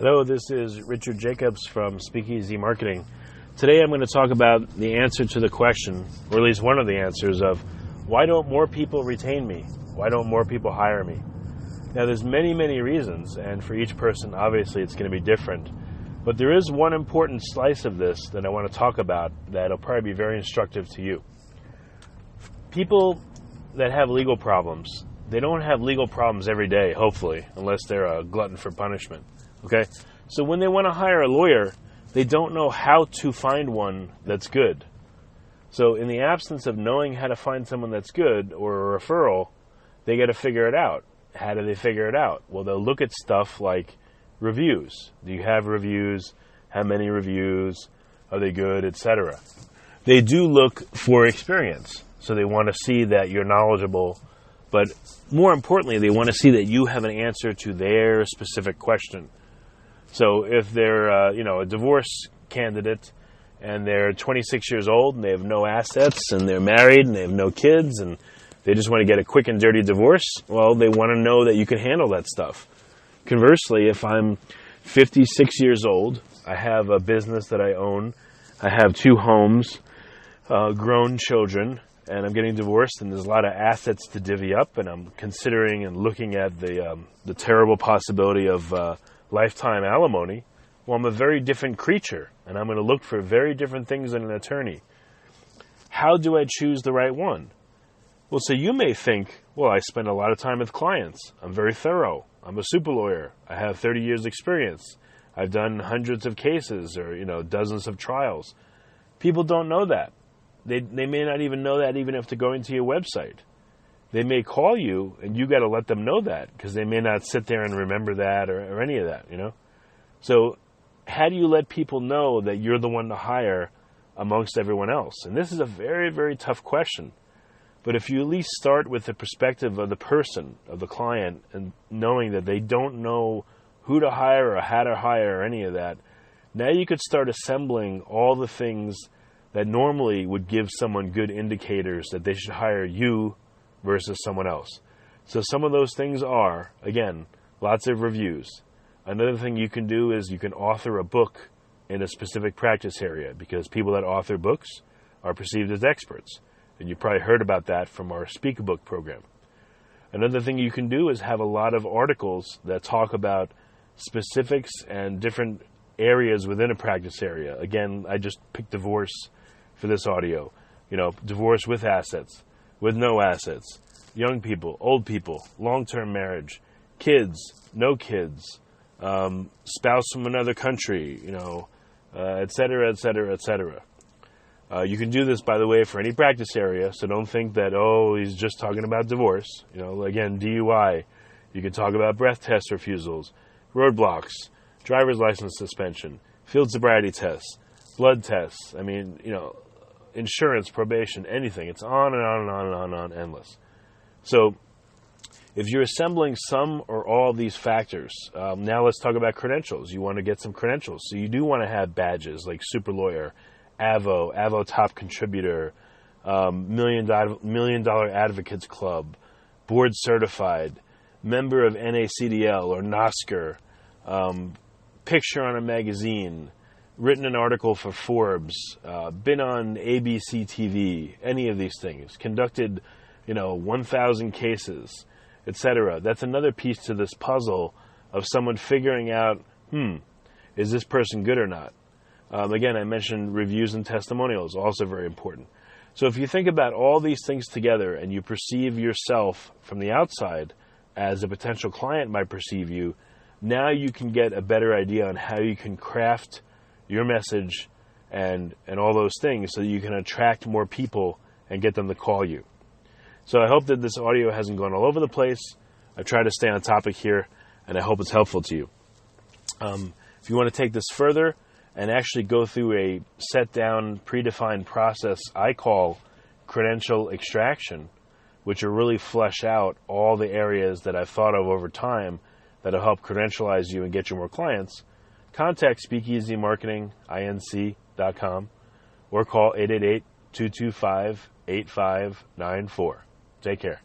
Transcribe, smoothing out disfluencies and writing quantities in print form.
Hello, this is Richard Jacobs from Speakeasy Marketing. Today I'm going to talk about the answer to the question, or at least one of the answers of, why don't more people retain me? Why don't more people hire me? Now there's many reasons, and for each person obviously it's going to be different. But there is one important slice of this that I want to talk about that'll probably be very instructive to you. People that have legal problems, they don't have legal problems every day, hopefully, unless they're a glutton for punishment. Okay? So when they want to hire a lawyer, they don't know how to find one that's good. So in the absence of knowing how to find someone that's good or a referral, they got to figure it out. How do they figure it out? Well, they'll look at stuff like reviews. Do you have reviews? How many reviews? Are they good? Etc. They do look for experience. So they want to see that you're knowledgeable, but more importantly, they want to see that you have an answer to their specific question. So if they're a divorce candidate and they're 26 years old and they have no assets and they're married and they have no kids and they just want to get a quick and dirty divorce, well, they want to know that you can handle that stuff. Conversely, if I'm 56 years old, I have a business that I own, I have 2 homes, grown children, and I'm getting divorced, and there's a lot of assets to divvy up, and I'm considering and looking at the terrible possibility of lifetime alimony. Well, I'm a very different creature, and I'm going to look for very different things in an attorney. How do I choose the right one? Well, so you may think, well, I spend a lot of time with clients. I'm very thorough. I'm a super lawyer. I have 30 years experience. I've done hundreds of cases or, dozens of trials. People don't know that. They may not even know that even if they're going to your website. They may call you, and you got to let them know that because they may not sit there and remember that or any of that, So how do you let people know that you're the one to hire amongst everyone else? And this is a very tough question. But if you at least start with the perspective of the person, of the client, and knowing that they don't know who to hire or how to hire or any of that, now you could start assembling all the things that normally would give someone good indicators that they should hire you versus someone else. So some of those things are, again, lots of reviews. Another thing you can do is you can author a book in a specific practice area because people that author books are perceived as experts. And you probably heard about that from our Speak a Book program. Another thing you can do is have a lot of articles that talk about specifics and different areas within a practice area. Again, I just picked divorce for this audio. Divorce with assets, with no assets, young people, old people, long-term marriage, kids, no kids, spouse from another country, et cetera. You can do this, by the way, for any practice area, so don't think that, he's just talking about divorce. Again, DUI. You can talk about breath test refusals, roadblocks, driver's license suspension, field sobriety tests, blood tests. Insurance, probation, anything. It's on and on and on and on and on, endless. So if you're assembling some or all of these factors, now let's talk about credentials. You want to get some credentials. So you do want to have badges like Super Lawyer, Avo Top Contributor, $1 Million Advocates Club, Board Certified, member of NACDL or NOSCR, picture on a magazine, written an article for Forbes, been on ABC TV, any of these things, conducted, 1,000 cases, etc. That's another piece to this puzzle of someone figuring out, is this person good or not? Again, I mentioned reviews and testimonials, also very important. So if you think about all these things together and you perceive yourself from the outside as a potential client might perceive you, now you can get a better idea on how you can craft your message and all those things so that you can attract more people and get them to call you. So I hope that this audio hasn't gone all over the place. I try to stay on topic here, and I hope it's helpful to you. If you want to take this further and actually go through a set-down, predefined process I call credential extraction, which will really flesh out all the areas that I've thought of over time that will help credentialize you and get you more clients, contact SpeakeasyMarketingInc.com or call 888-225-8594. Take care.